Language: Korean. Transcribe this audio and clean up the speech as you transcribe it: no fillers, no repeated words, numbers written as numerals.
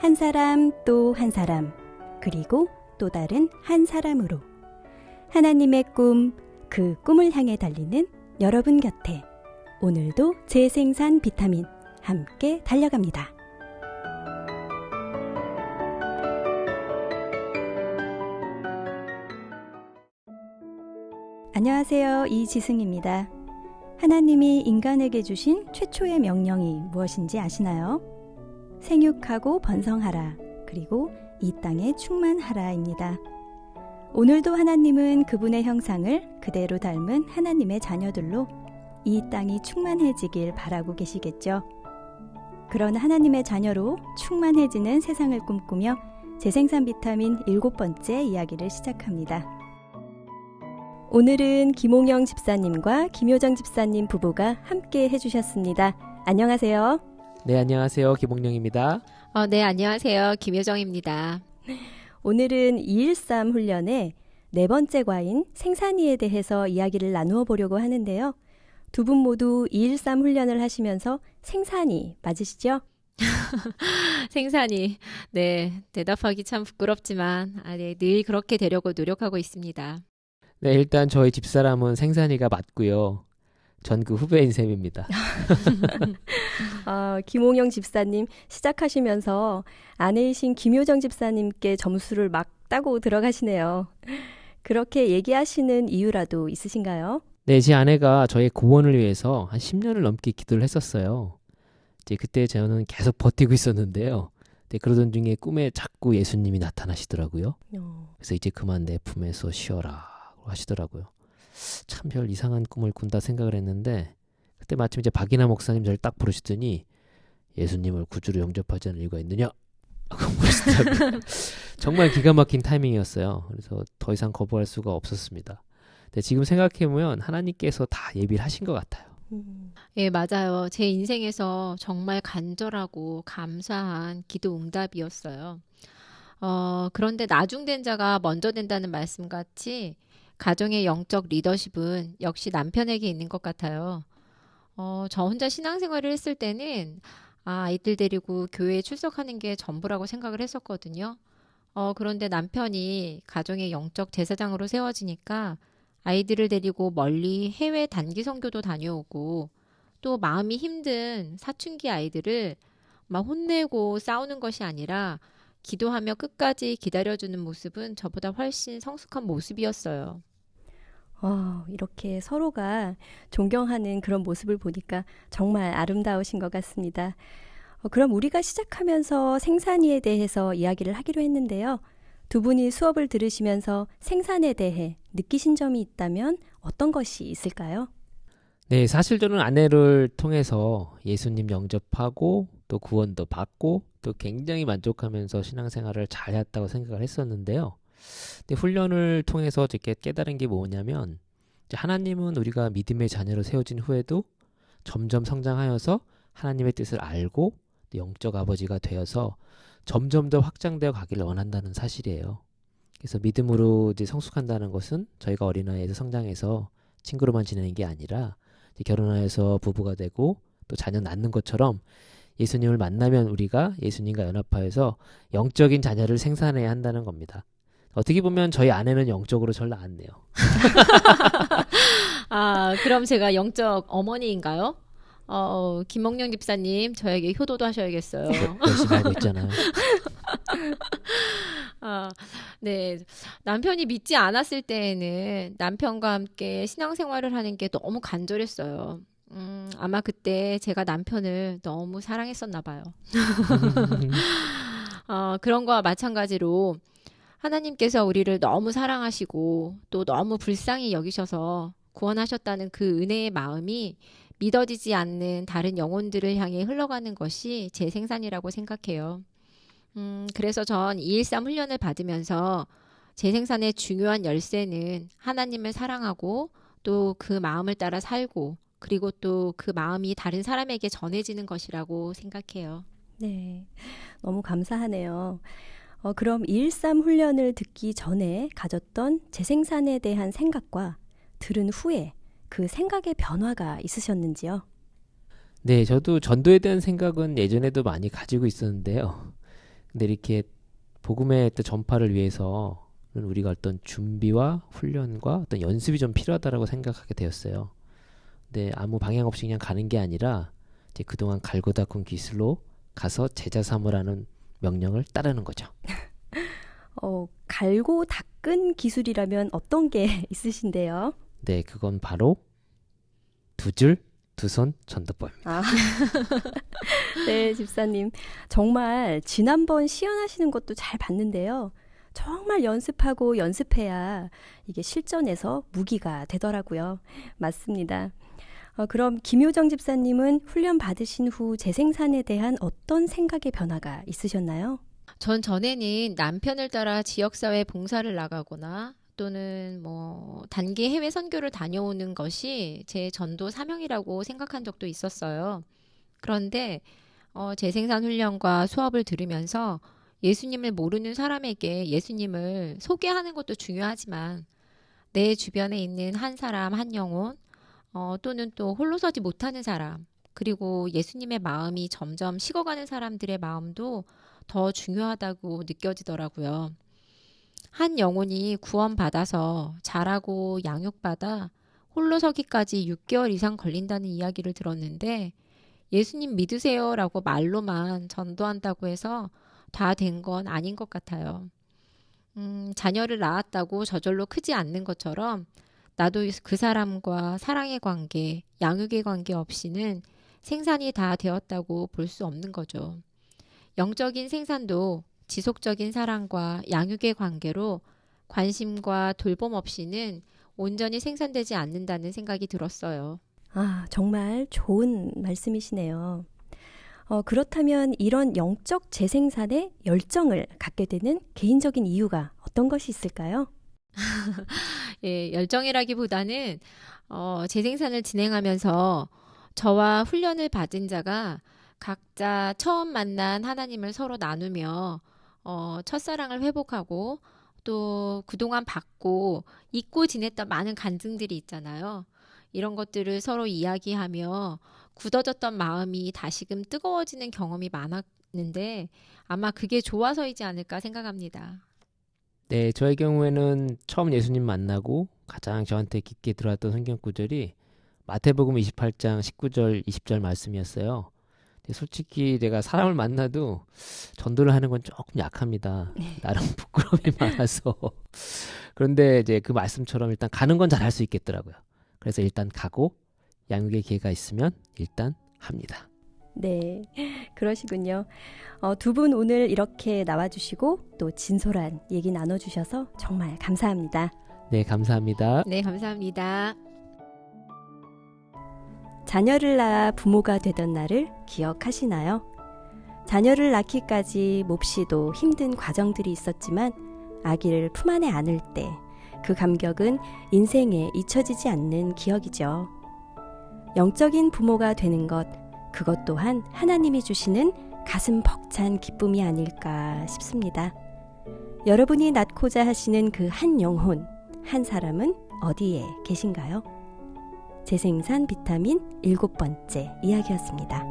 한 사람 또 한 사람, 그리고 또 다른 한 사람으로 하나님의 꿈, 그 꿈을 향해 달리는 여러분 곁에 오늘도 재생산 비타민 함께 달려갑니다. 안녕하세요. 이지승입니다. 하나님이 인간에게 주신 최초의 명령이 무엇인지 아시나요? 생육하고 번성하라, 그리고 이 땅에 충만하라입니다. 오늘도 하나님은 그분의 형상을 그대로 닮은 하나님의 자녀들로 이 땅이 충만해지길 바라고 계시겠죠. 그런 하나님의 자녀로 충만해지는 세상을 꿈꾸며 재생산 비타민 7번째 이야기를 시작합니다. 오늘은 김홍영 집사님과 김효정 집사님 부부가 함께 해주셨습니다. 안녕하세요. 네, 안녕하세요. 김홍영입니다. 네, 안녕하세요. 김효정입니다. 오늘은 213 훈련의 네 번째 과인 생산이에 대해서 이야기를 나누어 보려고 하는데요. 두 분 모두 213 훈련을 하시면서 생산이 맞으시죠? 생산이, 네, 대답하기 참 부끄럽지만 네, 늘 그렇게 되려고 노력하고 있습니다. 네, 일단 저희 집사람은 생산이가 맞고요. 전 그 후배인 셈입니다. 김홍영 집사님 시작하시면서 아내이신 김효정 집사님께 점수를 막 따고 들어가시네요. 그렇게 얘기하시는 이유라도 있으신가요? 네, 제 아내가 저의 구원을 위해서 한 10년을 넘게 기도를 했었어요. 이제 그때 저는 계속 버티고 있었는데요. 네, 그러던 중에 꿈에 자꾸 예수님이 나타나시더라고요. 그래서 이제 그만 내 품에서 쉬어라 하시더라고요. 참 별 이상한 꿈을 꾼다 생각을 했는데 그때 마침 이제 박이나 목사님 저를 딱 부르시더니 예수님을 구주로 영접하지 않을 이유가 있느냐? 하고 물으시더라고요. 정말 기가 막힌 타이밍이었어요. 그래서 더 이상 거부할 수가 없었습니다. 근데 지금 생각해보면 하나님께서 다 예비를 하신 것 같아요. 예, 맞아요. 제 인생에서 정말 간절하고 감사한 기도 응답이었어요. 그런데 나중된 자가 먼저 된다는 말씀 같이 가정의 영적 리더십은 역시 남편에게 있는 것 같아요. 저 혼자 신앙생활을 했을 때는 아이들 데리고 교회에 출석하는 게 전부라고 생각을 했었거든요. 그런데 남편이 가정의 영적 제사장으로 세워지니까 아이들을 데리고 멀리 해외 단기 선교도 다녀오고 또 마음이 힘든 사춘기 아이들을 막 혼내고 싸우는 것이 아니라 기도하며 끝까지 기다려주는 모습은 저보다 훨씬 성숙한 모습이었어요. 이렇게 서로가 존경하는 그런 모습을 보니까 정말 아름다우신 것 같습니다. 그럼 우리가 시작하면서 생산이에 대해서 이야기를 하기로 했는데요. 두 분이 수업을 들으시면서 생산에 대해 느끼신 점이 있다면 어떤 것이 있을까요? 네, 사실 저는 아내를 통해서 예수님 영접하고 또 구원도 받고 또 굉장히 만족하면서 신앙생활을 잘 했다고 생각을 했었는데요. 근데 훈련을 통해서 이렇게 깨달은 게 뭐냐면 이제 하나님은 우리가 믿음의 자녀로 세워진 후에도 점점 성장하여서 하나님의 뜻을 알고 영적 아버지가 되어서 점점 더 확장되어 가기를 원한다는 사실이에요. 그래서 믿음으로 이제 성숙한다는 것은 저희가 어린아이에서 성장해서 친구로만 지내는 게 아니라 이제 결혼하여서 부부가 되고 또 자녀 낳는 것처럼 예수님을 만나면 우리가 예수님과 연합하여서 영적인 자녀를 생산해야 한다는 겁니다. 어떻게 보면 저희 아내는 영적으로 절 낳았네요. 그럼 제가 영적 어머니인가요? 김홍영 집사님, 저에게 효도도 하셔야겠어요. 열심히 알고 있잖아요. 네. 남편이 믿지 않았을 때에는 남편과 함께 신앙생활을 하는 게 너무 간절했어요. 아마 그때 제가 남편을 너무 사랑했었나 봐요. 그런 거와 마찬가지로 하나님께서 우리를 너무 사랑하시고 또 너무 불쌍히 여기셔서 구원하셨다는 그 은혜의 마음이 믿어지지 않는 다른 영혼들을 향해 흘러가는 것이 제 생산이라고 생각해요. 그래서 전 213 훈련을 받으면서 제 생산의 중요한 열쇠는 하나님을 사랑하고 또 그 마음을 따라 살고 그리고 또 그 마음이 다른 사람에게 전해지는 것이라고 생각해요. 네, 너무 감사하네요. 그럼 213 훈련을 듣기 전에 가졌던 재생산에 대한 생각과 들은 후에 그 생각의 변화가 있으셨는지요? 네, 저도 전도에 대한 생각은 예전에도 많이 가지고 있었는데요. 근데 이렇게 복음의 또 전파를 위해서는 우리가 어떤 준비와 훈련과 어떤 연습이 좀 필요하다라고 생각하게 되었어요. 근데 아무 방향 없이 그냥 가는 게 아니라 이제 그동안 갈고 닦은 기술로 가서 제자 삼으라는 명령을 따르는 거죠. 갈고 닦은 기술이라면 어떤 게 있으신데요? 네, 그건 바로 두 줄, 두 손 전도법입니다. 아, 네, 집사님. 정말 지난번 시연하시는 것도 잘 봤는데요. 정말 연습하고 연습해야 이게 실전에서 무기가 되더라고요. 맞습니다. 그럼 김효정 집사님은 훈련 받으신 후 재생산에 대한 어떤 생각의 변화가 있으셨나요? 전 전에는 남편을 따라 지역사회 봉사를 나가거나 또는 단기 해외 선교를 다녀오는 것이 제 전도 사명이라고 생각한 적도 있었어요. 그런데 재생산 훈련과 수업을 들으면서 예수님을 모르는 사람에게 예수님을 소개하는 것도 중요하지만 내 주변에 있는 한 사람, 한 영혼, 또는 또 홀로 서지 못하는 사람, 그리고 예수님의 마음이 점점 식어가는 사람들의 마음도 더 중요하다고 느껴지더라고요. 한 영혼이 구원받아서 자라고 양육받아 홀로 서기까지 6개월 이상 걸린다는 이야기를 들었는데 예수님 믿으세요라고 말로만 전도한다고 해서 다 된 건 아닌 것 같아요. 자녀를 낳았다고 저절로 크지 않는 것처럼 나도 그 사람과 사랑의 관계, 양육의 관계 없이는 생산이 다 되었다고 볼 수 없는 거죠. 영적인 생산도 지속적인 사랑과 양육의 관계로 관심과 돌봄 없이는 온전히 생산되지 않는다는 생각이 들었어요. 아, 정말 좋은 말씀이시네요. 그렇다면 이런 영적 재생산에 열정을 갖게 되는 개인적인 이유가 어떤 것이 있을까요? 예, 열정이라기보다는 재생산을 진행하면서 저와 훈련을 받은 자가 각자 처음 만난 하나님을 서로 나누며 첫사랑을 회복하고 또 그동안 받고 잊고 지냈던 많은 간증들이 있잖아요. 이런 것들을 서로 이야기하며 굳어졌던 마음이 다시금 뜨거워지는 경험이 많았는데 아마 그게 좋아서이지 않을까 생각합니다. 네, 저의 경우에는 처음 예수님 만나고 가장 저한테 깊게 들어왔던 성경 구절이 마태복음 28장 19절, 20절 말씀이었어요. 근데 솔직히 내가 사람을 만나도 전도를 하는 건 조금 약합니다. 나름 부끄러움이 많아서. 그런데 이제 그 말씀처럼 일단 가는 건 잘 할 수 있겠더라고요. 그래서 일단 가고 양육의 기회가 있으면 일단 합니다. 네, 그러시군요. 두 분 오늘 이렇게 나와주시고 또 진솔한 얘기 나눠주셔서 정말 감사합니다. 네, 감사합니다. 네, 감사합니다. 자녀를 낳아 부모가 되던 날을 기억하시나요? 자녀를 낳기까지 몹시도 힘든 과정들이 있었지만 아기를 품 안에 안을 때 그 감격은 인생에 잊혀지지 않는 기억이죠. 영적인 부모가 되는 것, 그것 또한 하나님이 주시는 가슴 벅찬 기쁨이 아닐까 싶습니다. 여러분이 낳고자 하시는 그 한 영혼, 한 사람은 어디에 계신가요? 재생산 비타민 7번째 이야기였습니다.